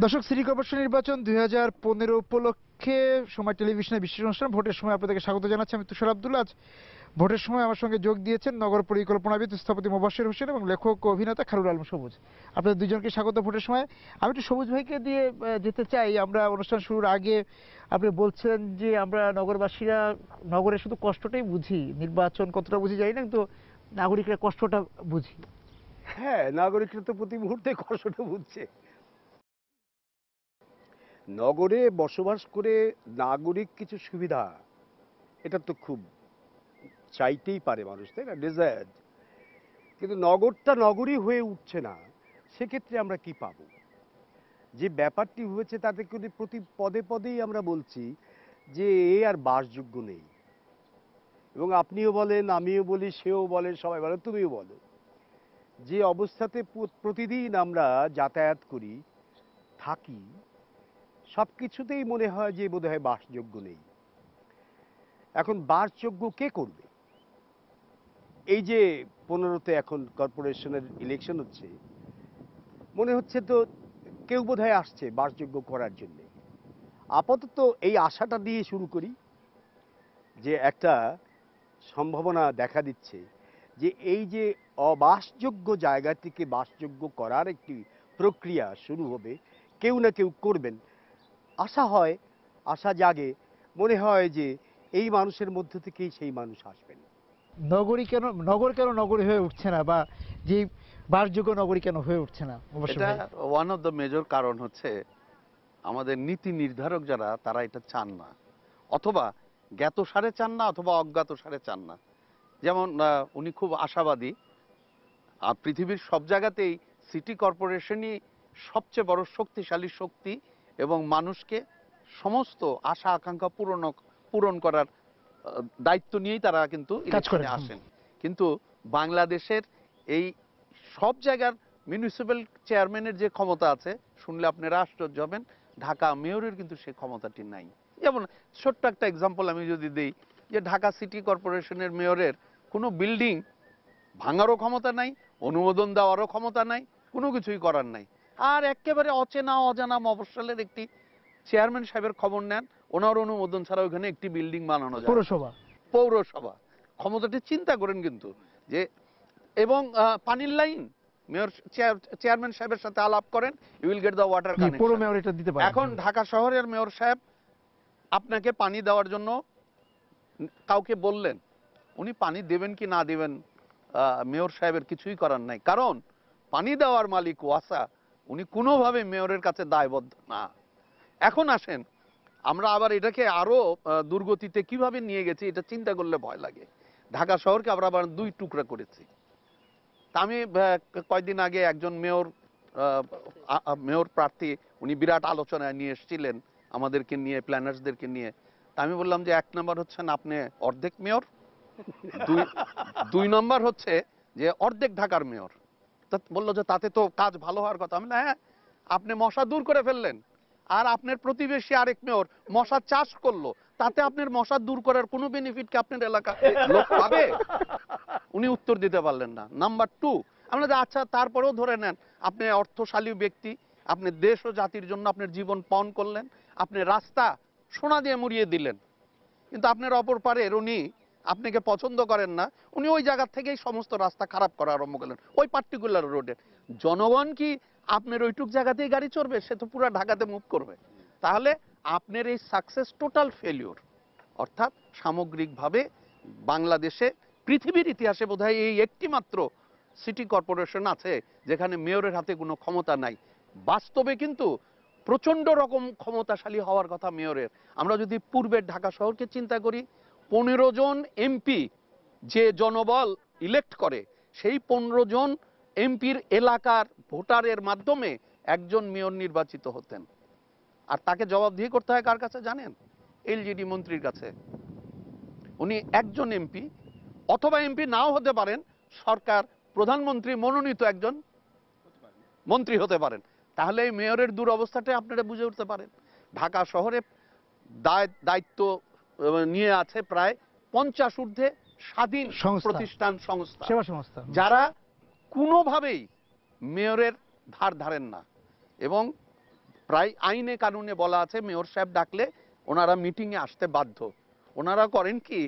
দর্শক, city corporation নির্বাচন 2015 উপলক্ষে সময় টেলিভিশনের বিশেষ অনুষ্ঠান ভোটের সময় আপনাদেরকে স্বাগত জানাচ্ছি। আমি তুষার আব্দুল্লাহ। আজ ভোটের সময় আমার সঙ্গে যোগ দিয়েছেন নগর পরিকল্পনাবিদ স্থপতি মোবাশ্বের হোসেন এবং লেখক ও অভিনেতা খায়রুল আলম সবুজ। আপনাদের দুজনকে স্বাগত ভোটের সময়। আমি একটু সবুজ ভাইকে দিয়ে যেতে চাই। আমরা অনুষ্ঠান শুরুর আগে আপনি বলছেন যে আমরা নগরবাসীরা নগরে শুধু কষ্টটাই বুঝি, নির্বাচন কতটা বুঝি জানি না, কিন্তু নাগরিকরা কষ্টটা বুঝি। হ্যাঁ, নাগরিকরা তো প্রতি মুহূর্তে কষ্টটা বুঝছে। নগরে বসবাস করে নাগরিক কিছু সুবিধা, এটা তো খুব চাইতেই পারে মানুষ, তাই না? ডিজায়ার। কিন্তু নগরটা নগরই হয়ে উঠছে না। সেক্ষেত্রে আমরা কি পাবো? যে ব্যাপারটি হয়েছে তাতে করে প্রতি পদে পদেই আমরা বলছি যে এ আর বাসযোগ্য নেই। এবং আপনিও বলেন, আমিও বলি, সেও বলে, সবাই বলে, তুমিও বলো, যে অবস্থাতে প্রতিদিন আমরা যাতায়াত করি, থাকি, সব কিছুতেই মনে হয় যে বোধহয় বাসযোগ্য নেই। এখন বাসযোগ্য কে করবে? এই যে 15তে এখন কর্পোরেশনের ইলেকশন হচ্ছে, মনে হচ্ছে তো কেউ বোধহয় আসছে বাসযোগ্য করার জন্য। আপাতত এই আশাটা দিয়ে শুরু করি যে একটা সম্ভাবনা দেখা দিচ্ছে যে এই যে অবাসযোগ্য জায়গাটিকে বাসযোগ্য করার একটি প্রক্রিয়া শুরু হবে, কেউ না কেউ করবেন। আশা হয়, আশা জাগে, মনে হয় যে এই মানুষের মধ্য থেকেই সেই মানুষ আসবেন। নগর কেন নগরী হয়ে উঠছে না, বা যে বাসযোগ্য নগরী কেন হয়ে উঠছে না? অবশ্যই এটা ভাই। ওয়ান অফ দ্য মেজর কারণ হচ্ছে আমাদের নীতি নির্ধারক যারা, তারা এটা চান না, অথবা জ্ঞাতসারে চান না, অথবা অজ্ঞাতসারে চান না। যেমন উনি খুব আশাবাদী, আর পৃথিবীর সব জায়গাতেই সিটি কর্পোরেশনই সবচেয়ে বড় শক্তিশালী শক্তি, এবং মানুষকে সমস্ত আশা আকাঙ্ক্ষা পূরণ করার দায়িত্ব নিয়েই তারা কিন্তু কাজ করেন। ইলেকশনে আসেন। কিন্তু বাংলাদেশের এই সব জায়গার মিউনিসিপ্যাল চেয়ারম্যানের যে ক্ষমতা আছে, শুনলে আপনারা আশ্চর্য হবেন, ঢাকা মেয়রের কিন্তু সেই ক্ষমতাটি নাই। যেমন ছোট্ট একটা এক্সাম্পল আমি যদি দিই, যে ঢাকা সিটি কর্পোরেশনের মেয়রের কোনো বিল্ডিং ভাঙারও ক্ষমতা নাই, অনুমোদন দেওয়ারও ক্ষমতা নাই, কোনো কিছুই করার নাই। আর একেবারে অচেনা অজানা মফস্বলের একটি চেয়ারম্যান সাহেবের খবর নেন, ওনার অনুমোদন ছাড়া ওখানে একটি বিল্ডিং বানানো যায়। পৌরসভা। পৌরসভা। ক্ষমতাটি চিন্তা করেন কিন্তু, যে এবং পানির লাইন, মেয়র চেয়ারম্যান সাহেবের সাথে আলাপ করেন, you will get the water পৌর কানেকশন। মেয়র এটা দিতে পারে। এখন ঢাকা শহরের মেয়র সাহেব আপনাকে পানি দেওয়ার জন্য কাউকে বললেন, উনি পানি দেবেন কি না দেবেন মেয়র সাহেবের কিছুই করার নাই, কারণ পানি দেওয়ার মালিক ওয়াসা, উনি কোনোভাবে মেয়রের কাছে দায়বদ্ধ না। এখন আসেন, আমরা আবার এটাকে আরো দুর্গতিতে কিভাবে নিয়ে গেছি, এটা চিন্তা করলে ভয় লাগে। ঢাকা শহরকে আমরা আবার দুই টুকরা করেছি। তা আমি কয়েকদিন আগে একজন মেয়র প্রার্থী, উনি বিরাট আলোচনায় নিয়ে এসেছিলেন আমাদেরকে নিয়ে, প্ল্যানার্সদেরকে নিয়ে। তা আমি বললাম যে 1 নম্বর হচ্ছেন আপনি অর্ধেক মেয়র, দুই নম্বর হচ্ছে যে অর্ধেক ঢাকার মেয়র। তা বললো যে তাতে তো কাজ ভালো হওয়ার কথা। আমি হ্যাঁ, আপনি মশা দূর করে ফেললেন, আর আপনার প্রতিবেশী আরেক মেয়র মশা চাষ করলো, তাতে আপনার মশা দূর করার কোনো বেনিফিট কি আপনার এলাকা লোক পাবে? উনি উত্তর দিতে পারলেন না। নাম্বার 2, আমরা যে আচ্ছা তারপরেও ধরে নেন আপনি অর্থশালী ব্যক্তি, আপনি দেশ ও জাতির জন্য আপনার জীবন পণ করলেন, আপনি রাস্তা সোনা দিয়ে মুড়িয়ে দিলেন, কিন্তু আপনার অপর পারের উনি আপনাকে পছন্দ করেন না, উনি ওই জায়গা থেকেই সমস্ত রাস্তা খারাপ করা আরম্ভ করলেন, ওই পার্টিকুলার রোডে। জনগণ কি আপনার ওইটুক জায়গাতেই গাড়ি চড়বে? সে তো পুরো ঢাকাতে মুভ করবে। তাহলে আপনার এই সাকসেস টোটাল ফেলিওর। অর্থাৎ সামগ্রিকভাবে বাংলাদেশে, পৃথিবীর ইতিহাসে বোধহয় এই একটি মাত্র সিটি কর্পোরেশন আছে যেখানে মেয়রের হাতে কোনো ক্ষমতা নাই। বাস্তবে কিন্তু প্রচন্ড রকম ক্ষমতাশালী হওয়ার কথা মেয়রের। আমরা যদি পূর্বের ঢাকা শহরকে চিন্তা করি, 15 জন এমপি যে জনবল ইলেক্ট করে, সেই 15 জন এমপির এলাকার ভোটারের মাধ্যমে একজন মেয়র নির্বাচিত হতেন। আর তাকে জবাবদিহি করতে হয় কার কাছে জানেন? এলজিডি মন্ত্রীর কাছে। উনি একজন এমপি, অথবা এমপি নাও হতে পারেন, সরকার প্রধানমন্ত্রী মনোনীত একজন মন্ত্রী হতে পারেন। তাহলে এই মেয়রের দুরবস্থাটা আপনারা বুঝে উঠতে পারেন। ঢাকা শহরে দায়িত্ব নিয়ে আছে প্রায় 50 ঊর্ধ্বে স্বাধীন প্রতিষ্ঠান, সংস্থা, সেবা সংস্থা, যারা কোনোভাবেই মেয়রের ধার ধারেন না। এবং প্রায় আইনে কানুনে বলা আছে মেয়র সাহেব ডাকলে ওনারা মিটিংয়ে আসতে বাধ্য। ওনারা করেন কি,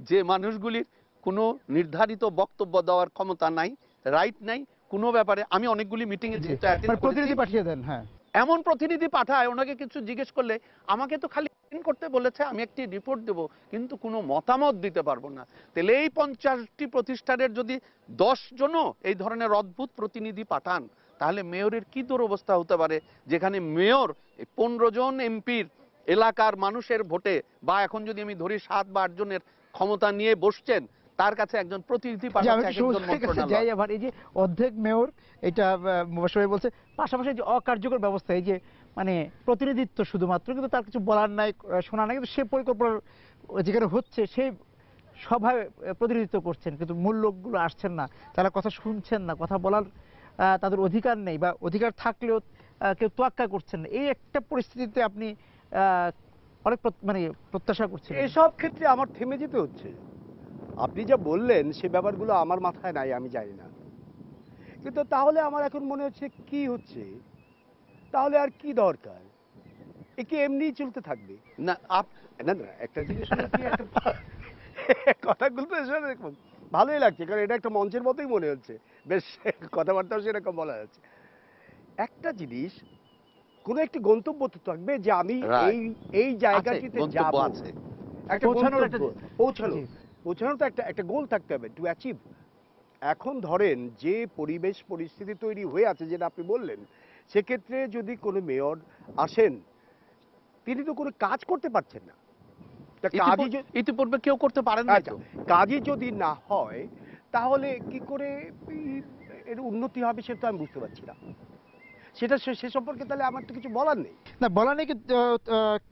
যে মানুষগুলির কোনো নির্ধারিত বক্তব্য দেওয়ার ক্ষমতা নাই, রাইট নাই কোনো ব্যাপারে, আমি অনেকগুলি মিটিংয়ে জি, যেহেতু attend মানে করেছি, প্রতিনিধি পাঠিয়ে দেন। হ্যাঁ, এমন প্রতিনিধি পাঠায়, ওনাকে কিছু জিজ্ঞেস করলে আমাকে তো খালি করতে বলেছে, আমি একটি রিপোর্ট দেব, কিন্তু কোনো মতামত দিতে পারবো না। তাহলে এই 50টি প্রতিষ্ঠানের যদি 10 জনও এই ধরনের অদ্ভুত প্রতিনিধি পাঠান, তাহলে মেয়রের কি দুরবস্থা হতে পারে, যেখানে মেয়র 15 জন এমপির এলাকার মানুষের ভোটে, বা এখন যদি আমি ধরি 7 বা 8 জনের ক্ষমতা নিয়ে বসছেন, তার কাছে একজন প্রতিনিধি যে আমি পাঠাচ্ছে একটু একজন সবুজের কাছে যাই মন্ত্রণালয়। আবার। এই যে অর্ধেক মেয়র, এটা মুবাশশির ভাই বলছে, পাশাপাশি যে অকার্যকর ব্যবস্থা, এই যে মানে প্রতিনিধিত্ব শুধুমাত্র, কিন্তু তার কিছু বলার নাই, শোনা নাই, কিন্তু সে পরিকল্পনা যেখানে হচ্ছে সেই সভায় প্রতিনিধিত্ব করছেন, কিন্তু মূল লোকগুলো আসছেন না, তারা কথা শুনছেন না, কথা বলার তাদের অধিকার নেই, বা অধিকার থাকলেও কেউ তোয়াক্কা করছেন না। এই একটা পরিস্থিতিতে আপনি অনেক মানে প্রত্যাশা করছেন। এসব ক্ষেত্রে আমার থেমে যেতে হচ্ছে। আপনি যা বললেন সে ব্যাপারগুলো আমার মাথায় নাই, আমি জানি না। কিন্তু তাহলে আমার এখন মনে হচ্ছে কি হচ্ছে, তাহলে আর কি দরকার, একে এমনিই চলতে থাকবে। না না না, একটা জিনিস হলো কি, একটা কথাগুলো তো শুনে দেখুন ভালোই লাগছে, কারণ এটা একটা মঞ্চের মতোই মনে হচ্ছে, বেশ কথাবার্তাও সেরকম বলা যাচ্ছে। একটা জিনিস, কোনো একটি গন্তব্য তো থাকবে যে আমি এই রাইট এই জায়গাটিতে গন্তব্য যাব, আছে। একটা পৌঁছানোর গন্তব্য, পৌঁছানো, জি। পৌঁছানোর তো একটা গোল থাকতে হবে, টু অ্যাচিভ। এখন ধরেন যে পরিবেশ পরিস্থিতি তৈরি হয়ে আছে যেটা আপনি বললেন, সেক্ষেত্রে যদি কোনো মেয়র আসেন, তিনি তো কোনো কাজ করতে পারছেন না। তা কাজই ইতিপূর্বে কেউ করতে পারেন না আচ্ছা, তো। কাজই যদি না হয়, তাহলে কি করে এর উন্নতি হবে সেটা তো আমি বুঝতে পারছি না। সেটা সে সম্পর্কে তাহলে আমার তো কিছু বলার নেই। না, বলা নেই, কিন্তু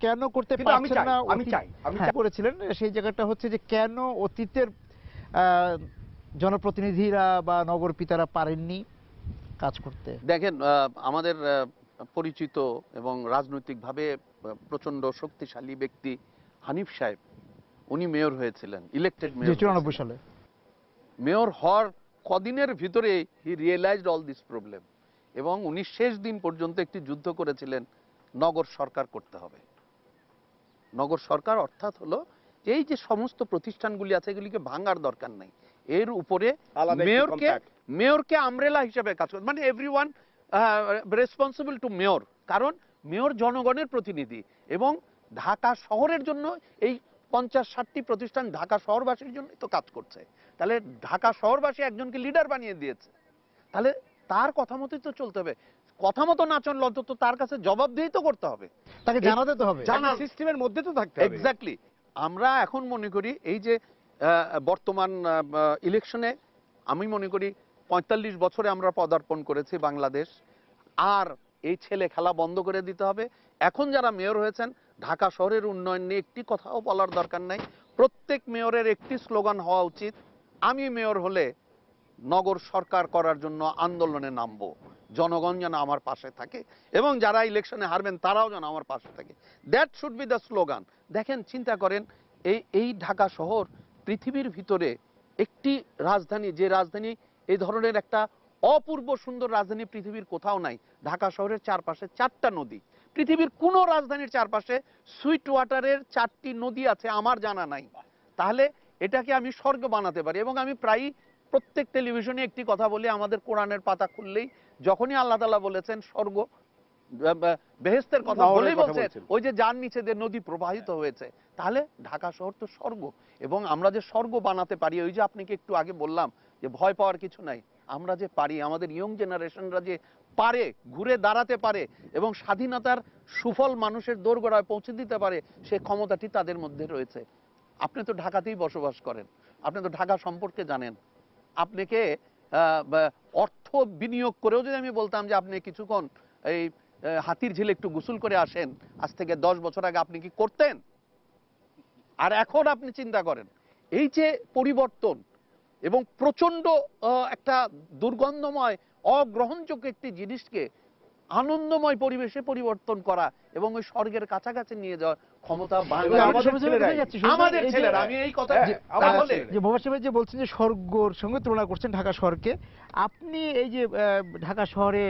কেন করতে কিন্তু আমি পারছেন চাই, না, আমি চাই, আমি হ্যাঁ চাই। করেছিলেন, সেই জায়গাটা হচ্ছে যে কেন অতীতের আহ, জনপ্রতিনিধিরা বা নগর পিতারা পারেননি কাজ করতে। দেখেন আমাদের পরিচিত এবং রাজনৈতিকভাবে প্রচন্ড শক্তিশালী ব্যক্তি হানিফ সাহেব, উনি মেয়র হয়েছিলেন, ইলেক্টেড যে মেয়র 94 সালে। মেয়র হওয়ার কদিনের ভিতরে হি রিয়েলাইজড অল দিস প্রবলেম, এবং উনি শেষ দিন পর্যন্ত একটি যুদ্ধ করেছিলেন, নগর সরকার করতে হবে। নগর সরকার অর্থাৎ হলো এই যে সমস্ত প্রতিষ্ঠানগুলি আছে এগুলিকে ভাঙার দরকার নাই, এর উপরে আলাদা একটি মেয়রকে কম্প্যাক্ট। মেয়রকে আমব্রেলা হিসেবে কাজ করে, মানে এভরিওয়ান রেসপন্সিবল টু মেয়র, কারণ মেয়র জনগণের প্রতিনিধি, এবং ঢাকা শহরের জন্য এই 50-60টি প্রতিষ্ঠান ঢাকা শহরবাসীর জন্যই তো কাজ করছে। তাহলে ঢাকা শহরবাসী একজনকে লিডার বানিয়ে দিয়েছে, তাহলে তার কথা মতোই তো চলতে হবে। কথা মতো না চললে অন্তত তার কাছে জবাবদিহি তো করতে হবে, তাকে জানাতে তো হবে। জানা সিস্টেমের মধ্যে তো থাকতে হবে। এক্স্যাক্টলি। আমরা এখন মনে করি এই যে বর্তমান ইলেকশনে, আমি মনে করি 45 বছরে আমরা পদার্পণ করেছি বাংলাদেশ, আর এই ছেলে খেলা বন্ধ করে দিতে হবে। এখন যারা মেয়র হয়েছেন, ঢাকা শহরের উন্নয়ন নিয়ে একটি কথাও বলার দরকার নাই। প্রত্যেক মেয়রের একটি স্লোগান হওয়া উচিত, আমি মেয়র হলে নগর সরকার করার জন্য আন্দোলনে নামবো, জনগণ যেন আমার পাশে থাকে, এবং যারা ইলেকশনে হারবেন তারাও যেন আমার পাশে থাকে। That should be the slogan. দেখেন, চিন্তা করেন, এই ঢাকা শহর পৃথিবীর ভিতরে একটি রাজধানী, যে রাজধানী এই ধরনের একটা অপূর্ব সুন্দর রাজধানী পৃথিবীর কোথাও নাই। ঢাকা শহরের চারপাশে 4টা নদী, পৃথিবীর কোন রাজধানীর চারপাশে সুইট ওয়াটারের 4টি নদী আছে আমার জানা নাই। তাহলে এটাকে আমি স্বর্গ বানাতে পারি, এবং আমি প্রায়ই প্রত্যেক টেলিভিশনে একটি কথা বলি, আমাদের কোরআনের পাতা খুললেই যখনই আল্লাহ তাআলা বলেছেন স্বর্গ বেহেশতের কথা বলেই বলছেন ওই যে যার নিচে যে নদী প্রবাহিত হয়েছে, তাহলে ঢাকা শহর তো স্বর্গ। এবং আমরা যে স্বর্গ বানাতে পারি, ওই যে আপনাকে একটু আগে বললাম যে ভয় পাওয়ার কিছু নাই, আমরা যে পারি, আমাদের ইয়ং জেনারেশনরা যে পারে, ঘুরে দাঁড়াতে পারে এবং স্বাধীনতার সুফল মানুষের দোরগোড়ায় পৌঁছে দিতে পারে, সে ক্ষমতাটি তাদের মধ্যে রয়েছে। আপনি তো ঢাকাতেই বসবাস করেন, আপনি তো ঢাকা সম্পর্কে জানেন। আপনাকে অর্থ বিনিয়োগ করেও যদি আমি বলতাম যে আপনি কিছুক্ষণ এই হাতির ঝিলে একটু গোসল করে আসেন, আজ থেকে 10 বছর আগে আপনি কি করতেন? আর এখন আপনি চিন্তা করেন এই যে পরিবর্তন, এবং প্রচন্ড একটা দুর্গন্ধময় অগ্রহণযোগ্য একটি জিনিসকে আনন্দময় পরিবেশে পরিবর্তন করা এবং ওই স্বর্গের কাছাকাছি নিয়ে যাওয়া, ক্ষমতা আমাদের বাংলাদেশের ছেলেরাই। আমাদের ছেলেরা, আমি এই কথা তাহলে যে মোবাশ্বের ভাই যে বলছেন যে স্বর্গর সঙ্গে তুলনা করছেন ঢাকা শহরকে, আপনি এই যে ঢাকা শহরে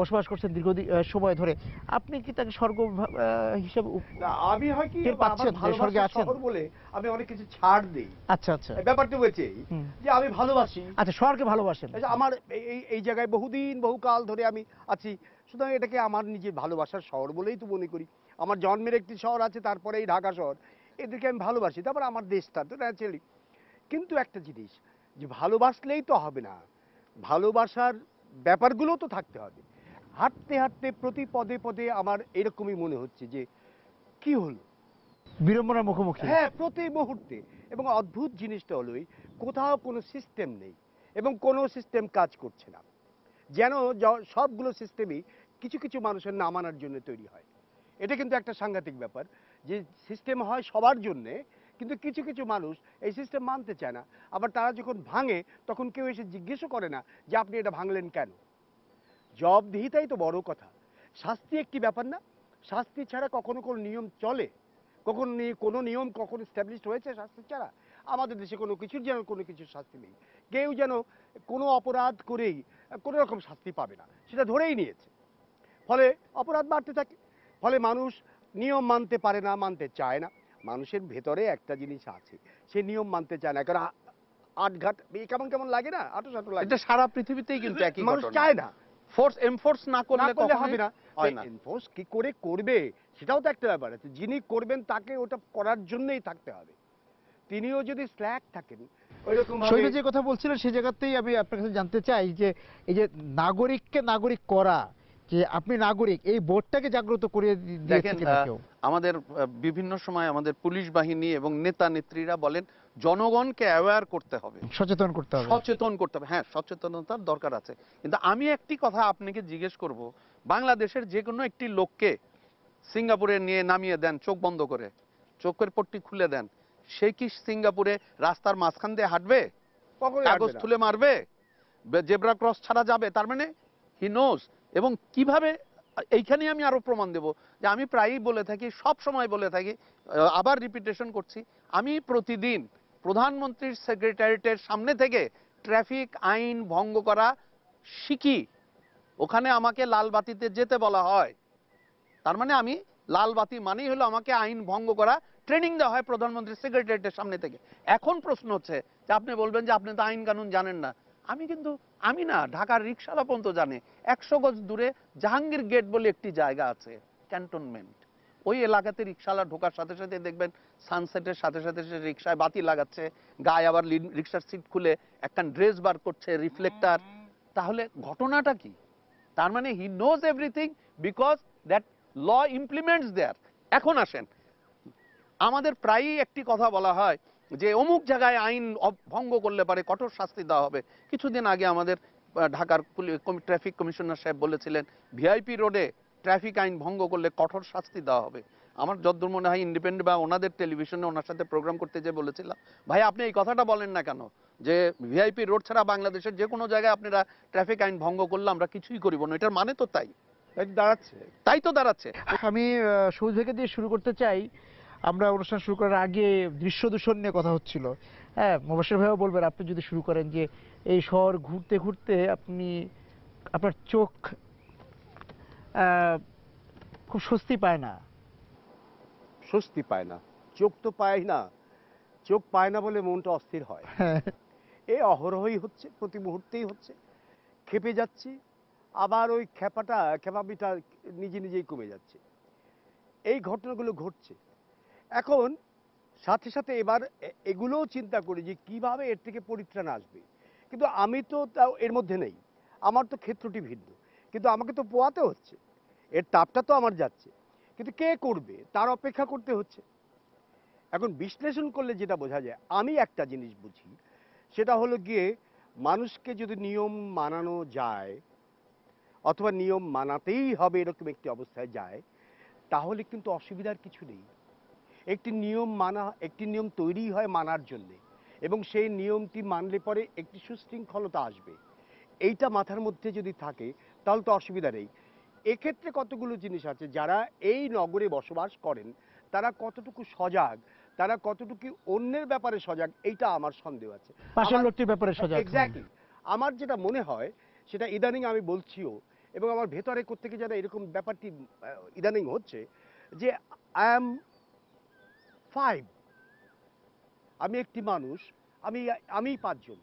বসবাস করছেন দীর্ঘদিন সময় ধরে, আপনি কি তাকে স্বর্গ হিসেবে না, আমি হয় কি টের পাচ্ছেন আমার যে স্বর্গে ভালোবাসার আছেন? শহর বলে আমি অনেক কিছু ছাড় দিই। আচ্ছা আচ্ছা ব্যাপারটা হয়েছে হুম। যে আমি ভালোবাসি, আচ্ছা, শহরকে ভালোবাসেন। এই যে আমার এই জায়গায় বহুকাল ধরে আমি আছি, সুতরাং এটাকে আমার নিজের ভালোবাসার শহর বলেই তো মনে করি। আমার জন্মের একটি শহর আছে, তারপরে এই ঢাকা শহর, এদেরকে আমি ভালোবাসি। তারপর আমার দেশটা তো ন্যাচারালি। কিন্তু একটা জিনিস, যে ভালোবাসলেই তো হবে না, ভালোবাসার ব্যাপারগুলো তো থাকতে হবে। হাঁটতে হাঁটতে প্রতি পদে পদে আমার এরকমই মনে হচ্ছে যে কি হলো, বিড়ম্বনার মুখোমুখি। হ্যাঁ, প্রতি মুহূর্তে। এবং অদ্ভুত জিনিসটা হলোই কোথাও কোনো সিস্টেম নেই এবং কোনো সিস্টেম কাজ করছে না। যেন সবগুলো সিস্টেমই কিছু কিছু মানুষের না মানার জন্য তৈরি হয়। এটা কিন্তু একটা সাংঘাতিক ব্যাপার, যে সিস্টেম হয় সবার জন্যে, কিন্তু কিছু কিছু মানুষ এই সিস্টেম মানতে চায় না। আবার তারা যখন ভাঙে তখন কেউ এসে জিজ্ঞেসও করে না যে আপনি এটা ভাঙলেন কেন। জবাবদিহিতাই তো বড় কথা। শাস্তি একটি ব্যাপার না? শাস্তি ছাড়া কখনো কোনো নিয়ম চলে? কোনো নিয়ম কখনো এস্টাবলিশড হয়েছে শাস্তি ছাড়া? আমাদের দেশে কোনো কিছুর যেন কোনো কিছুর শাস্তি নেই। কেউ যেন কোনো অপরাধ করেই কোনো রকম শাস্তি পাবে না, সেটা ধরেই নিয়েছে। ফলে অপরাধ বাড়তে থাকে। ফলে মানুষ নিয়ম মানতে পারে না, মানতে চায় না। মানুষের ভেতরে একটা জিনিস আছে, সে নিয়ম মানতে চায় না। কারণ আটঘাট কেমন কেমন লাগে না, আটো লাগে। এটা সারা পৃথিবীতেই কিন্তু একই মানুষ ঘটনা। চায় না, এনফোর্স না না করলে করলে কখনোই হবে না। হয় না। এনফোর্স কি করে করবে সেটাও তো একটা ব্যাপার আছে। যিনি করবেন তাকে ওটা করার জন্যই থাকতে হবে। তিনিও যদি স্ল্যাক থাকেন ওইরকম শহীদ যে কথা বলছিলেন সেই জায়গাতেই আমি আপনার কাছে জানতে চাই যে এই যে নাগরিককে নাগরিক করা, যে আপনি নাগরিক, এই বোর্ডটাকে জাগ্রত করে দিয়েছে দেখেন, কিনা কেউ? আমাদের বিভিন্ন সময় আমাদের পুলিশ বাহিনী এবং নেতা নেত্রীরা বলেন জনগণকে অ্যাওয়্যার করতে হবে, সচেতন করতে হবে। সচেতন করতে হবে। হ্যাঁ, সচেতনতার দরকার আছে। কিন্তু আমি একটি কথা আপনাকে জিজ্ঞেস করব, বাংলাদেশের যে কোনো একটি লোককে সিঙ্গাপুরে নিয়ে নামিয়ে দেন চোখ বন্ধ করে, চোখের পট্টি খুলে দেন, সে কি সিঙ্গাপুরে রাস্তার মাঝখান দিয়ে হাঁটবে? কখনোই কাগজ আসবে না। তুলে মারবে? জেব্রা ক্রস ছাড়া যাবে? তার মানে হি নোজ। এবং কিভাবে, এইখানে আমি আরো প্রমাণ দেব যে আমি প্রায়ই বলে থাকি, সব সময় বলে থাকি, আবার রিপিটেশন করছি, আমি প্রতিদিন প্রধানমন্ত্রীর সেক্রেটারিয়েটের সামনে থেকে ট্রাফিক আইন ভঙ্গ করা শিখি। ওখানে আমাকে লাল বাতিতে যেতে বলা হয়, তার মানে আমি লাল বাতি মানেই হলো আমাকে আইন ভঙ্গ করা ট্রেনিং দেওয়া হয় প্রধানমন্ত্রীর সেক্রেটারিয়েটের সামনে থেকে। এখন প্রশ্ন হচ্ছে যে আপনি বলবেন যে আপনি তো আইন কানুন জানেন না। আমি না, ঢাকার রিকশালা পর্যন্ত জানে। 100 গজ দূরে জাহাঙ্গীর গেট বলে একটি জায়গা আছে, ক্যান্টনমেন্ট। ওই এলাকাতে রিকশালা ঢোকার সাথে সাথে দেখবেন সানসেটের সাথে সাথে সে রিকশায় বাতি লাগাচ্ছে, গায়ে আবার রিকশার সিট খুলে একটা ড্রেস বার করছে, রিফ্লেক্টার। তাহলে ঘটনাটা কি? তার মানে he knows everything because that law implements there. এখন আসেন, আমাদের প্রায়ই একটি কথা বলা হয় যে অমুক জায়গায় আইন ভঙ্গ করলে পারে কঠোর শাস্তি দেওয়া হবে। কিছুদিন আগে আমাদের ঢাকার ট্রাফিক কমিশনার সাহেব বলেছিলেন ভিআইপি রোডে ট্রাফিক আইন ভঙ্গ করলে কঠোর শাস্তি দেওয়া হবে। আমার যতদূর মনে হয় ইন্ডিপেন্ডেন্ট বা ওনাদের টেলিভিশনে ওনার সাথে প্রোগ্রাম করতে যে বলেছিলাম, ভাই আপনি এই কথাটা বলেন না কেন যে ভিআইপি রোড ছাড়া বাংলাদেশের যে কোনো জায়গায় আপনারা ট্রাফিক আইন ভঙ্গ করলে আমরা কিছুই করিব না? এটার মানে তো তাই দাঁড়াচ্ছে। তাই তো দাঁড়াচ্ছে। আমি সবুজ ভাইকে দিয়ে শুরু করতে চাই। আমরা অনুষ্ঠান শুরু করার আগে দৃশ্য দূষণ নিয়ে কথা হচ্ছিল। হ্যাঁ, মোবাশ্বের ভাইও বলবেন, আপনি যদি শুরু করেন যে এই শহর ঘুরতে ঘুরতে আপনার চোখ খুব স্বস্তি পায় না। স্বস্তি পায় না, চোখ তো পায় না। চোখ পায় না বলে মনটা অস্থির হয়। হ্যাঁ, এই অহরহই হচ্ছে, প্রতি মুহূর্তেই হচ্ছে। খেপে যাচ্ছি, আবার ওই খেপামিটা নিজেই কমে যাচ্ছে। এই ঘটনাগুলো ঘটছে। এখন সাথে সাথে এবার এগুলোও চিন্তা করি যে কিভাবে এর থেকে পরিত্রাণ আসবে। কিন্তু আমি তো তাও এর মধ্যে নেই, আমার তো ক্ষেত্রটি ভিন্ন। কিন্তু আমাকে তো পোয়াতে হচ্ছে, এর তাপটা তো আমার যাচ্ছে। কিন্তু কে করবে তার অপেক্ষা করতে হচ্ছে। এখন বিশ্লেষণ করলে যেটা বোঝা যায়, আমি একটা জিনিস বুঝি, সেটা হলো গিয়ে মানুষকে যদি নিয়ম মানানো যায়, অথবা নিয়ম মানাতেই হবে এরকম একটি অবস্থায় যায়, তাহলে কিন্তু অসুবিধার কিছু নেই। একটি নিয়ম তৈরি হয় মানার জন্যে, এবং সেই নিয়মটি মানলে পরে একটি সুশৃঙ্খলতা আসবে। এইটা মাথার মধ্যে যদি থাকে তাহলে তো অসুবিধা নেই। এক্ষেত্রে কতগুলো জিনিস আছে, যারা এই নগরে বসবাস করেন তারা কতটুকু সজাগ, তারা কতটুকু অন্যের ব্যাপারে সজাগ, এইটা আমার সন্দেহ আছে। পাশের আমার লোকটির ব্যাপারে সজাগ হন। এক্স্যাক্টলি আমার যেটা মনে হয় সেটা ইদানিং আমি বলছিও, এবং আমার ভেতরে কোত্থেকে যেন এরকম ব্যাপারটি ইদানিং হচ্ছে যে আই এম 5, আমি একটি মানুষ, আমি আমি 5 জন।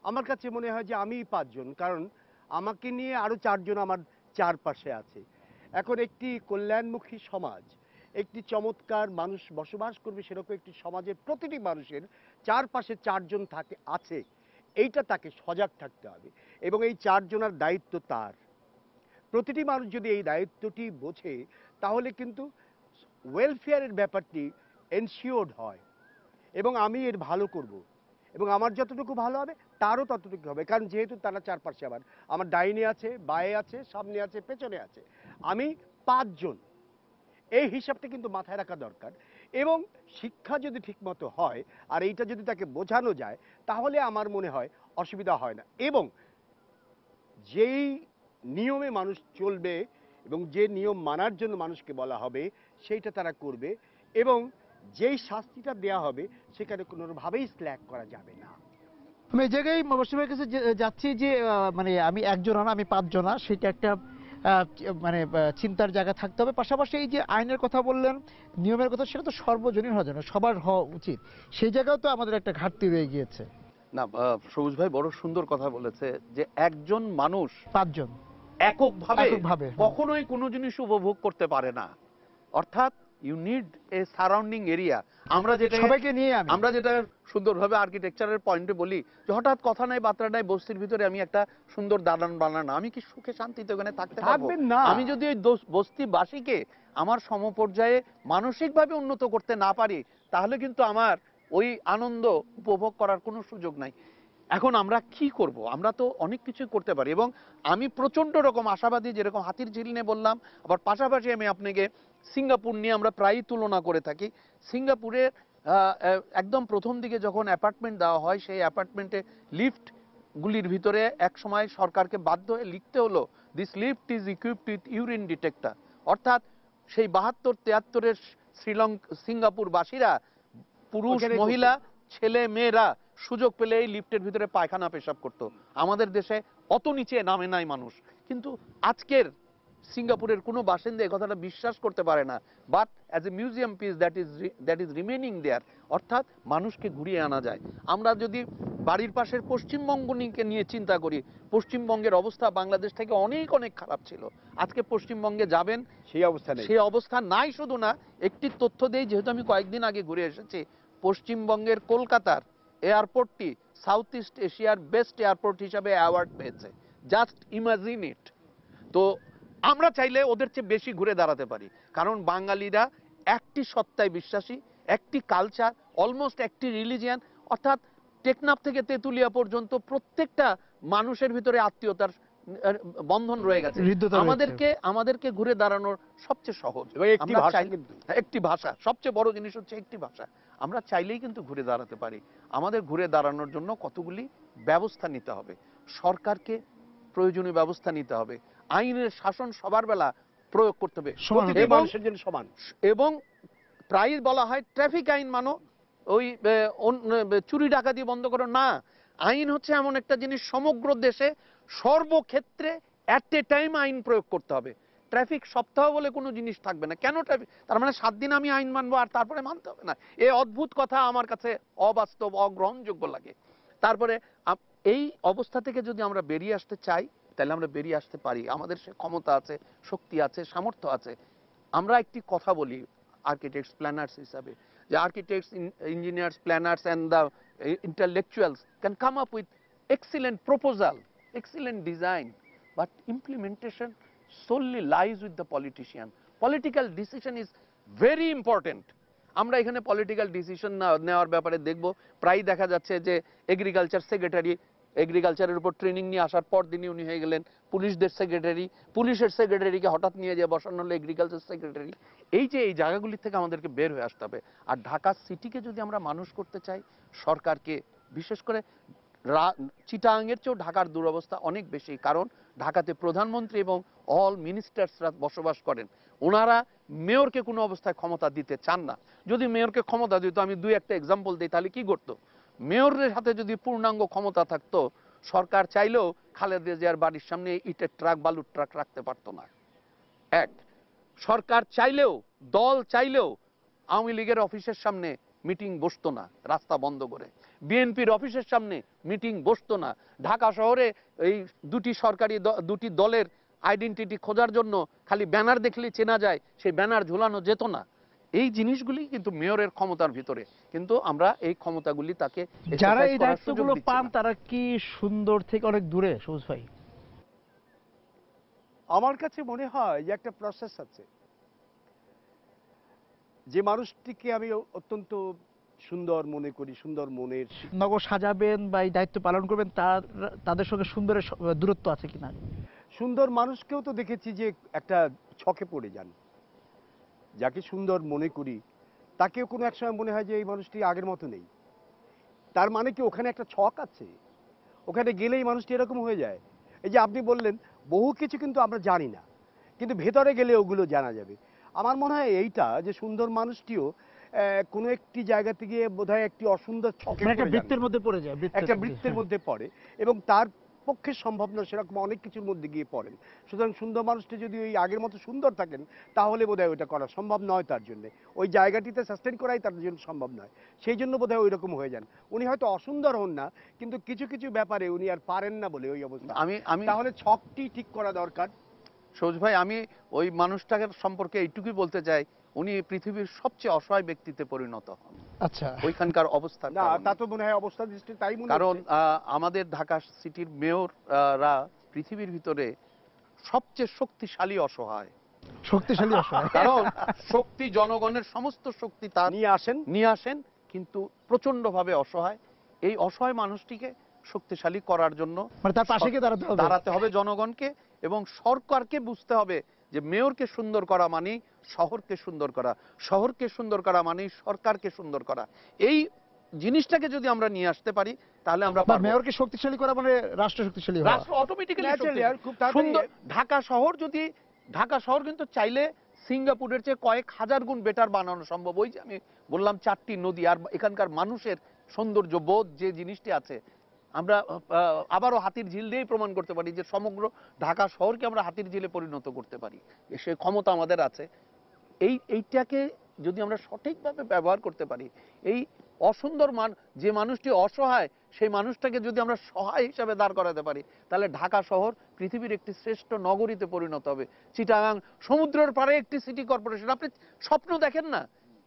আমার কাছে মনে হয় যে আমি 5 জন, কারণ আমাকে নিয়ে আরো 4 জন আমার চারপাশে আছে। এখন একটি কল্যাণমুখী সমাজ, একটি চমৎকার মানুষ বসবাস করবে সেরকম একটি সমাজের প্রতিটি মানুষের চারপাশে 4 জন আছে, এইটা তাকে সজাগ থাকতে হবে, এবং এই 4 জনের দায়িত্ব তার। প্রতিটি মানুষ যদি এই দায়িত্বটি বোঝে, তাহলে কিন্তু ওয়েলফেয়ারের ব্যাপারটি এনশিওর্ড হয়, এবং আমি এর ভালো করব, এবং আমার যতটুকু ভালো হবে তারও ততটুকু হবে, কারণ যেহেতু তারা চারপাশে আমার ডাইনে আছে, বায়ে আছে, সামনে আছে, পেছনে আছে, আমি 5 জন। এই হিসাবটা কিন্তু মাথায় রাখা দরকার। এবং শিক্ষা যদি ঠিকমতো হয় আর এইটা যদি তাকে বোঝানো যায়, তাহলে আমার মনে হয় অসুবিধা হয় না। এবং যেই নিয়মে মানুষ চলবে এবং যে নিয়ম মানার জন্য মানুষকে বলা হবে সেইটা তারা করবে, এবং যেই শাস্তিটা দেয়া হবে সেখানে কোনোভাবেই স্ল্যাক করা যাবে না। আমি এই জায়গায় মবাশির ভাইয়ের কাছে যাচ্ছি যে মানে আমি একজন না, আমি 5 জন না, সেটা একটা মানে চিন্তার জায়গা থাকতে হবে। পাশাপাশি এই যে আইনের কথা বললেন, নিয়মের কথা, সেটা তো সর্বজনীন হওয়া যায় না, সবার হওয়া উচিত। সেই জায়গাও তো আমাদের একটা ঘাটতি রয়ে গিয়েছে। না, সবুজ ভাই বড় সুন্দর কথা বলেছে যে একজন মানুষ 5 জন এককভাবে এককভাবে, হ্যাঁ। কখনোই কোনো জিনিস উপভোগ করতে পারে না। অর্থাৎ you need a surrounding area. সবাইকে নিয়ে আমরা যেটা সুন্দরভাবে আর্কিটেকচারের পয়েন্টে বলি যে হঠাৎ কথা নাই বার্তা নাই, বস্তির ভিতরে আমি একটা সুন্দর দালান বানানো, আমি কি সুখে শান্তিতে ওখানে থাকতে পারবো? থাকবেন না। আমি যদি ওই বস্তিবাসীকে আমার সমপর্যায়ে মানসিকভাবে উন্নত করতে না পারি, তাহলে কিন্তু আমার ওই আনন্দ উপভোগ করার কোনো সুযোগ নাই। এখন আমরা কি করব? আমরা তো অনেক কিছু করতে পারি, এবং আমি প্রচন্ড রকম আশাবাদী, যেরকম হাতির ঝিল নিয়ে বললাম, আবার পাশাপাশি আমি আপনাকে সিঙ্গাপুর নিয়ে আমরা প্রায়ই তুলনা করে থাকি। সিঙ্গাপুরের একদম প্রথম দিকে যখন অ্যাপার্টমেন্ট দেওয়া হয়, সেই অ্যাপার্টমেন্টে লিফট গুলির ভিতরে এক সময় সরকারকে বাধ্য হয়ে লিখতে হলো, this lift is equipped with urine detector. অর্থাৎ সেই 72-73-এর সিঙ্গাপুর বাসীরা, পুরুষ ওখানে মহিলা ছেলে মেয়েরা সুযোগ পেলে এই লিফটের ভিতরে পায়খানা পেশাব করত। আমাদের দেশে অত নিচে নামে নাই মানুষ, কিন্তু আজকের সিঙ্গাপুরের কোনো বাসিন্দা এই কথাটা বিশ্বাস করতে পারে না। But as a museum piece that is remaining there. অর্থাৎ মানুষকে ঘুরিয়ে আনা যায়। আমরা যদি বাড়ির পাশের পশ্চিমবঙ্গকে নিয়ে চিন্তা করি, পশ্চিমবঙ্গের অবস্থা বাংলাদেশ থেকে অনেক অনেক খারাপ ছিল। আজকে পশ্চিমবঙ্গে যাবেন, সেই অবস্থা নেই। সেই অবস্থা নাই। শুধু না, একটি তথ্য দেই, যেহেতু আমি কয়েকদিন আগে ঘুরে এসেছি, পশ্চিমবঙ্গের কলকাতার এয়ারপোর্টটি সাউথ ইস্ট এশিয়ার বেস্ট এয়ারপোর্ট হিসাবে অ্যাওয়ার্ড পেয়েছে। Just imagine it. তো আমরা চাইলে ওদের চেয়ে বেশি ঘুরে দাঁড়াতে পারি, কারণ বাঙালিরা একটি সত্তায় বিশ্বাসী, একটি কালচার, অলমোস্ট একটি রিলিজিয়ান। অর্থাৎ টেকনাফ থেকে তেঁতুলিয়া পর্যন্ত প্রত্যেকটা মানুষের ভিতরে আত্মীয়তার বন্ধন রয়ে গেছে। আমাদেরকে ঘুরে দাঁড়ানোর সবচেয়ে সহজ এবং একটি ভাষা, কিন্তু একটি ভাষা। সবচেয়ে বড় জিনিস হচ্ছে একটি ভাষা। আমরা চাইলেই কিন্তু ঘুরে দাঁড়াতে পারি। আমাদের ঘুরে দাঁড়ানোর জন্য কতগুলি ব্যবস্থা নিতে হবে। সরকারকে প্রয়োজনীয় ব্যবস্থা নিতে হবে, আইনের শাসন সবার বেলা প্রয়োগ করতে হবে, মানুষের জন্য সমান। এবং প্রায়ই বলা হয় ট্রাফিক আইন মানো, ওই চুরি ডাকাতি বন্ধ করো না। আইন হচ্ছে এমন একটা জিনিস, সমগ্র দেশে সর্বক্ষেত্রে অ্যাট এ টাইম আইন প্রয়োগ করতে হবে। ট্রাফিক সপ্তাহ বলে কোনো জিনিস থাকবে না। কেন ট্রাফিক? তার মানে 7 দিন আমি আইন মানবো আর তারপরে মানতে হবে না? এই অদ্ভুত কথা আমার কাছে অবাস্তব, অগ্রহণযোগ্য লাগে। তারপরে এই অবস্থা থেকে যদি আমরা বেরিয়ে আসতে চাই, তাহলে আমরা বেরিয়ে আসতে পারি। আমাদের সে ক্ষমতা আছে, শক্তি আছে, সামর্থ্য আছে। আমরা একটি কথা বলি আর্কিটেক্টস প্ল্যানার্স হিসাবে, যে architects, engineers, planners and the intellectuals can come up with excellent proposal, excellent design, but implementation solely lies with the politician. Political decision is very important. আমরা এখানে পলিটিক্যাল ডিসিশন নেওয়ার ব্যাপারে দেখব, প্রায় দেখা যাচ্ছে যে এগ্রিকালচার সেক্রেটারি এগ্রিকালচারের উপর ট্রেনিং নিয়ে আসার পর দিনই উনি হয়ে গেলেন পুলিশদের সেক্রেটারি, পুলিশের সেক্রেটারিকে হঠাৎ নিয়ে যে বসানো হলো এগ্রিকালচার সেক্রেটারি। এই যে এই জায়গাগুলি থেকে আমাদেরকে বের হয়ে আসতে হবে। আর ঢাকা সিটিকে যদি আমরা মানুষ করতে চাই, সরকারকে, বিশেষ করে চিটাগাংয়ের চেয়েও ঢাকার দুরবস্থা অনেক বেশি, কারণ ঢাকাতে প্রধানমন্ত্রী এবং অল মিনিস্টার্সরা বসবাস করেন। ওনারা মেয়রকে কোনো অবস্থায় ক্ষমতা দিতে চান না। যদি মেয়রকে ক্ষমতা দিত, আমি দুই একটা এক্সাম্পল দিই, তাহলে কি করতো? মেয়রের হাতে যদি পূর্ণাঙ্গ ক্ষমতা থাকতো, সরকার চাইলেও খালেদা জিয়ার বাড়ির সামনে ইটের ট্রাক, বালুর ট্রাক রাখতে পারতো না। এক, সরকার চাইলেও, দল চাইলেও আওয়ামী লীগের অফিসের সামনে মিটিং বসতো না রাস্তা বন্ধ করে, বিএনপির অফিসের সামনে মিটিং বসতো না। ঢাকা শহরে এই দুটি দলের আইডেন্টিটি খোঁজার জন্য খালি ব্যানার দেখলেই চেনা যায়, সেই ব্যানার ঝুলানো যেত না। এই জিনিসগুলি কিন্তু মেয়রের ক্ষমতার ভিতরে, কিন্তু আমরা এই ক্ষমতাগুলি তাকে যারা exercise এই করার সুযোগ দায়িত্বগুলো দিচ্ছি পান না। তারা কি সুন্দর থেকে অনেক দূরে সবুজ ভাই? আমার কাছে মনে হয় যে একটা প্রসেস আছে। যে মানুষটিকে আমি অত্যন্ত সুন্দর মনে করি, সুন্দর মনের, নগর সাজাবেন বা এই দায়িত্ব পালন করবেন, তাদের সঙ্গে সুন্দরের দূরত্ব আছে কিনা? সুন্দর মানুষকেও তো দেখেছি যে একটা ছকে পড়ে যান। যাকে সুন্দর মনে করি তাকেও কোনো এক সময় মনে হয় যে এই মানুষটি আগের মতো নেই। তার মানে কি ওখানে একটা ছক আছে, ওখানে গেলেই মানুষটি এরকম হয়ে যায়। এই যে আপনি বললেন বহু কিছু কিন্তু আমরা জানি না, কিন্তু ভেতরে গেলে ওগুলো জানা যাবে। আমার মনে হয় এইটা যে সুন্দর মানুষটিও কোনো একটি জায়গা থেকে বোধহয় একটি অসুন্দর ছকে মানে একটা পড়ে যান, বৃত্তের মধ্যে পড়ে যায়, একটা বৃত্তের মধ্যে পড়ে, এবং তার পক্ষে সম্ভব নয় সেরকম অনেক কিছুর মধ্যে গিয়ে পড়েন। সুতরাং সুন্দর মানুষটি যদি ওই আগের মতো সুন্দর থাকেন তাহলে বোধহয় ওইটা করা সম্ভব নয় তার জন্য, ওই জায়গাটিতে সাস্টেন করাই তার জন্য সম্ভব নয়। সেই জন্য বোধহয় ওই রকম হয়ে যান। উনি হয়তো অসুন্দর হন না, কিন্তু কিছু কিছু ব্যাপারে উনি আর পারেন না বলে ওই অবস্থা। আমি তাহলে ছকটি ঠিক করা দরকার। সৌজ ভাই, আমি ওই মানুষটাকে সম্পর্কে এইটুকুই বলতে চাই, উনি পৃথিবীর সবচেয়ে অসহায় ব্যক্তিতে পরিণত হন আচ্ছা, ওইখানকার অবস্থা। না, তা তো মনে হয় অবস্থা দৃষ্টি তাই মনে কারণ হচ্ছে। আমাদের ঢাকা সিটির মেয়ররা পৃথিবীর ভিতরে সবচেয়ে শক্তিশালী অসহায়। শক্তিশালী অসহায়। কারণ শক্তি, জনগণের সমস্ত শক্তি তার নিয়ে আসেন, কিন্তু প্রচন্ড ভাবে অসহায়। এই অসহায় মানুষটিকে শক্তিশালী করার জন্য মানে তার পাশে গিয়ে দাঁড়াতে হবে জনগণকে, এবং সরকারকে বুঝতে হবে যে মেয়রকে সুন্দর করা মানেই শহরকে সুন্দর করা, শহরকে সুন্দর করা মানেই সরকারকে সুন্দর করা। এই জিনিসটাকে যদি আমরা নিয়ে আসতে পারি তাহলে আমরা বা মেয়রকে শক্তিশালী করা মানে রাষ্ট্র শক্তিশালী হওয়া। রাষ্ট্র অটোমেটিক্যালি Naturally, আর খুব তাড়াতাড়ি সুন্দর। ঢাকা শহর কিন্তু চাইলে সিঙ্গাপুরের চেয়ে কয়েক হাজার গুণ বেটার বানানো সম্ভব। ওই যে আমি বললাম 4টি নদী, আর এখানকার মানুষের সৌন্দর্য বোধ যে জিনিসটি আছে, আমরা আবারও হাতির ঝিল দিয়েই প্রমাণ করতে পারি যে সমগ্র ঢাকা শহরকে আমরা হাতির ঝিলে পরিণত করতে পারি। সে ক্ষমতা আমাদের আছে। এইটাকে যদি আমরা সঠিকভাবে ব্যবহার করতে পারি, এই অসুন্দর যে মানুষটি অসহায়, সেই মানুষটাকে যদি আমরা সহায় হিসাবে দাঁড় করাতে পারি, তাহলে ঢাকা শহর পৃথিবীর একটি শ্রেষ্ঠ নগরীতে পরিণত হবে। চিটাগাং সমুদ্রের পাড়ে একটি সিটি কর্পোরেশন, আপনি স্বপ্ন দেখেন না,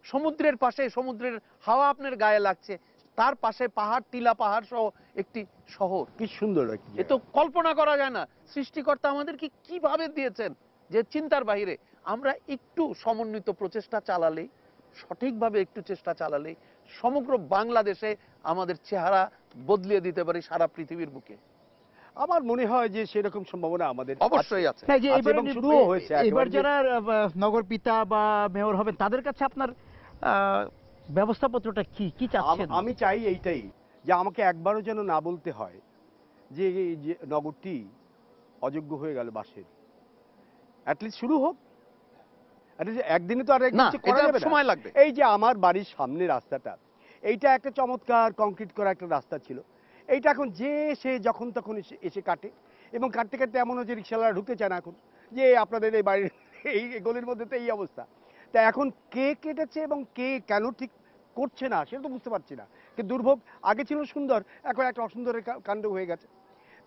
সমুদ্রের পাশে, সমুদ্রের হাওয়া আপনার গায়ে লাগছে, তার পাশে পাহাড়, টিলা পাহাড় সহ একটি শহর। কি সুন্দর! এ তো কল্পনা করা যায় না। সৃষ্টিকর্তা আমাদেরকে কিভাবে দিয়েছেন যে চিন্তার বাইরে। আমরা একটু সমন্বিত প্রচেষ্টা চালালেই, সঠিকভাবে একটু চেষ্টা চালালেই সমগ্র বাংলাদেশে আমাদের চেহারা বদলিয়ে দিতে পারি সারা পৃথিবীর বুকে। আমার মনে হয় যে সেরকম সম্ভাবনা আমাদের অবশ্যই আছে। না, যে এবং শুরুও হয়েছে। এবার একেবারে যারা নগর পিতা বা মেয়র হবেন তাদের কাছে আপনার ব্যবস্থাপত্রটা কি কি চাচ্ছেন? আমি চাই এইটাই, যে আমাকে একবারও যেন না বলতে হয় যে এই যে নগরটি অযোগ্য হয়ে গেল বাসের। অ্যাটলিস্ট শুরু হোক। একদিনে তো আর না, কিছু করা এটা যাবে না। সময় লাগবে। এই যে আমার বাড়ির সামনে রাস্তাটা, এইটা একটা চমৎকার কংক্রিট করা একটা রাস্তা ছিল। এইটা এখন যে সে যখন তখন এসে কাটে, এবং কাটতে কাটতে এমন হচ্ছে রিক্সাওয়ালা ঢুকতে চায় না এখন, যে আপনাদের এই বাড়ির এই গলির মধ্যে তো এই অবস্থা। তা এখন কে কেটেছে এবং কে কেন ঠিক করছে না সেটা তো বুঝতে পারছি না। কিন্তু দুর্ভোগ, আগে ছিল সুন্দর, এখন একটা অসুন্দরের কাণ্ড হয়ে গেছে।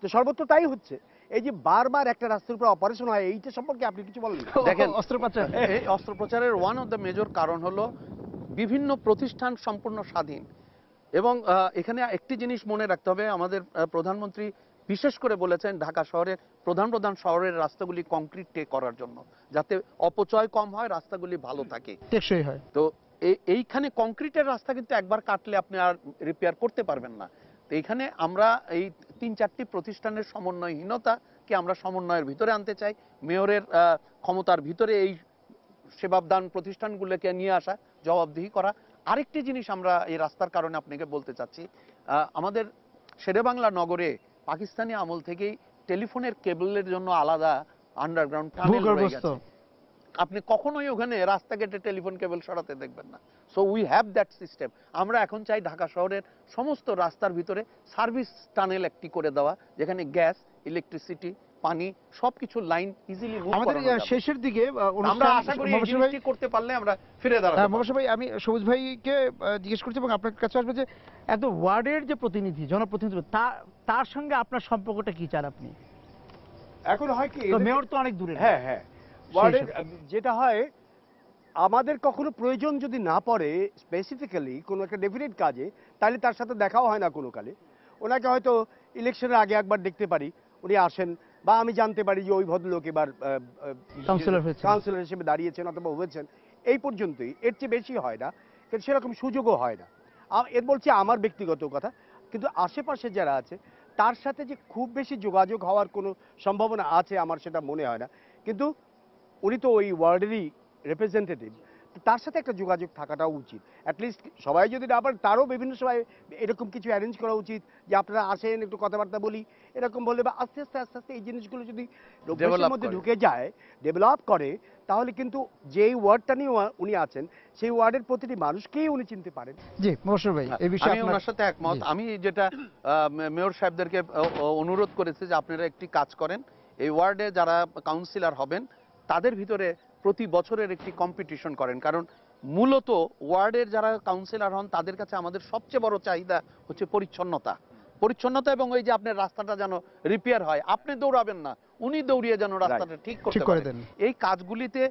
তো সর্বত্র তাই হচ্ছে। এই যে বারবার একটা রাস্তার উপর অপারেশন হয়, এইটা সম্পর্কে আপনি কিছু বলেন? দেখেন, অস্ত্রোপচার। এই অস্ত্রোপচারের ওয়ান অফ দ্য মেজর কারণ হলো বিভিন্ন প্রতিষ্ঠান সম্পূর্ণ স্বাধীন। এবং এখানে একটি জিনিস মনে রাখতে হবে, আমাদের প্রধানমন্ত্রী বিশেষ করে বলেছেন ঢাকা শহরের প্রধান শহরের রাস্তাগুলি কংক্রিটে করার জন্য, যাতে অপচয় কম হয়, রাস্তাগুলি ভালো থাকে, টেকসই হয়। তো এইখানে কংক্রিটের রাস্তা কিন্তু একবার কাটলে আপনি আর রিপেয়ার করতে পারবেন না। তো এইখানে আমরা এই 3-4টি প্রতিষ্ঠানের সমন্বয়হীনতাকে আমরা সমন্বয়ের ভিতরে আনতে চাই। মেয়রের ক্ষমতার ভিতরে এই সেবাদান প্রতিষ্ঠানগুলোকে নিয়ে আসা, জবাবদিহি করা। আরেকটি জিনিস আমরা এই রাস্তার কারণে আপনাকে বলতে চাচ্ছি, আমাদের শেরেবাংলা নগরে পাকিস্তানি আমল থেকেই টেলিফোনের কেবলের জন্য আলাদা আন্ডারগ্রাউন্ড টানেল রয়ে ভূগর্ভস্থ। গেছে। আপনি কখনোই ওখানে রাস্তা কেটে টেলিফোন কেবল সরাতে দেখবেন না। So we have that system. আমরা এখন চাই ঢাকা শহরের সমস্ত রাস্তার ভিতরে সার্ভিস টানেল একটি করে দেওয়া, যেখানে গ্যাস, ইলেকট্রিসিটি, পানি সবকিছু লাইন ইজিলি মুভ আমাদের করানো যাবে। শেষের দিকে আমরা আশা করি এই মহাশয় ভাই, জিনিসটি করতে পারলে আমরা ফিরে দাঁড়াতে পারবো। মহাশয় ভাই, আমি সবুজ ভাইকে জিজ্ঞেস করছি এবং আপনার কাছে আসবে যে একদম ওয়ার্ডের যে প্রতিনিধি, জনপ্রতিনিধি, তার সঙ্গে আপনার সম্পর্কটা কি চান আপনি? এখন হয় কি, তো মেয়র তো অনেক দূরে। হ্যাঁ হ্যাঁ, ওয়ার্ডের যেটা হয়, আমাদের কখনো প্রয়োজন যদি না পড়ে স্পেসিফিক্যালি কোনো একটা ডেফিনেট কাজে, তাহলে তার সাথে দেখাও হয় না কোনো কালে। ওনাকে হয়তো ইলেকশনের আগে একবার দেখতে পারি, উনি আসেন, বা আমি জানতে পারি যে ওই ভদ্রলোক এবার কাউন্সিলর হয়েছেন। কাউন্সিলর হিসেবে দাঁড়িয়েছেন অথবা হয়েছেন, এই পর্যন্তই, এর চেয়ে বেশি হয় না, কিন্তু সেরকম সুযোগও হয় না। এর বলছি আমার ব্যক্তিগত কথা, কিন্তু আশেপাশে যারা আছে তার সাথে যে খুব বেশি যোগাযোগ হওয়ার কোনো সম্ভাবনা আছে আমার সেটা মনে হয় না। কিন্তু উনি তো ওই ওয়ার্ডেরই রিপ্রেজেন্টেটিভ, তার সাথে একটা যোগাযোগ থাকাটাও উচিত। অ্যাটলিস্ট সবাই যদি না পারে, তারও বিভিন্ন সময় এরকম কিছু অ্যারেঞ্জ করা উচিত যে আপনারা আসেন, একটু কথাবার্তা বলি, এরকম বলে, বা আস্তে আস্তে আস্তে আস্তে এই জিনিসগুলো যদি অভ্যাসের মধ্যে ঢুকে যায়, ডেভেলপ করে, তাহলে কিন্তু যেই ওয়ার্ডটা নিয়ে উনি আছেন সেই ওয়ার্ডের প্রতিটি মানুষকেই উনি চিনতে পারেন। জি মহাশয় ভাই, এই বিষয়ে আমি ওনার সাথে একমত। জি। আমি যেটা মেয়র সাহেবদেরকে অনুরোধ করেছি যে আপনারা একটি কাজ করেন, এই ওয়ার্ডে যারা কাউন্সিলর হবেন তাদের ভিতরে প্রতি বছরের একটি কম্পিটিশন করেন। কারণ মূলত ওয়ার্ডের যারা কাউন্সিলর হন তাদের কাছে আমাদের সবচেয়ে বড় চাহিদা হচ্ছে পরিচ্ছন্নতা, পরিচ্ছন্নতা, এবং ওই যে আপনার রাস্তাটা যেন রিপেয়ার হয়, আপনি দৌড়াবেন না, উনি দৌড়িয়ে যেন রাস্তাটা ঠিক ঠিক করতে করে পারেন। দেন। এই কাজগুলিতে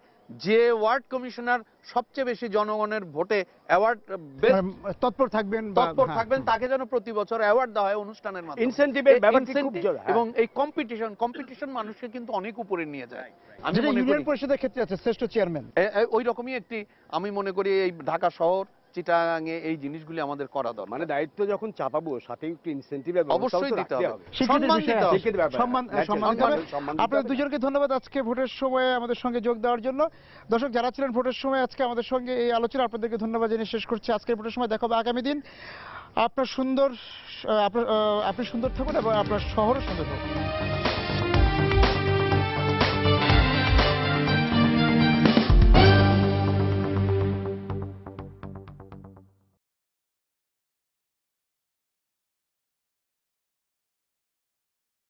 যে ওয়ার্ড কমিশনার সবচেয়ে বেশি জনগণের ভোটে অ্যাওয়ার্ড তৎপর থাকবেন বা তৎপর হ্যাঁ, থাকবেন, তাকে যেন প্রতি বছর অ্যাওয়ার্ড দেওয়া হয় অনুষ্ঠানের মাধ্যমে। ইনসেন্টিভের এই ব্যাপারটি খুব incentive জোর, হ্যাঁ। এবং এই কম্পিটিশন মানুষকে কিন্তু অনেক উপরে নিয়ে যায়। আমি যেটা মনে করি ইউনিয়ন পরিষদের ক্ষেত্রে আছে, শ্রেষ্ঠ চেয়ারম্যান। ওই রকমই একটি, আমি মনে করি এই ঢাকা শহর, চিটাগাঙে এই জিনিসগুলি আমাদের করা দরকার। মানে দায়িত্ব যখন চাপাবো, সাথে একটু ইনসেন্টিভ অবশ্যই দিতে হবে, স্বীকৃতির সম্মান বিষয় দিতে আছে। হবে। স্বীকৃতির ব্যাপার, সম্মান হ্যাঁ, সম্মান দিতে হবে। সম্মান দিতে আপনাদের হবে। দুজনকে ধন্যবাদ আজকে ভোটের সময় আমাদের সঙ্গে যোগ দেওয়ার জন্য। দর্শক যারা ছিলেন ভোটের সময় আজকে আমাদের সঙ্গে এই আলোচনা, আপনাদেরকে ধন্যবাদ জানিয়ে শেষ করছি আজকের ভোটের সময়। দেখা হবে আগামী দিন। আপনি সুন্দর থাকুন এবং আপনার শহরও সুন্দর থাকুন।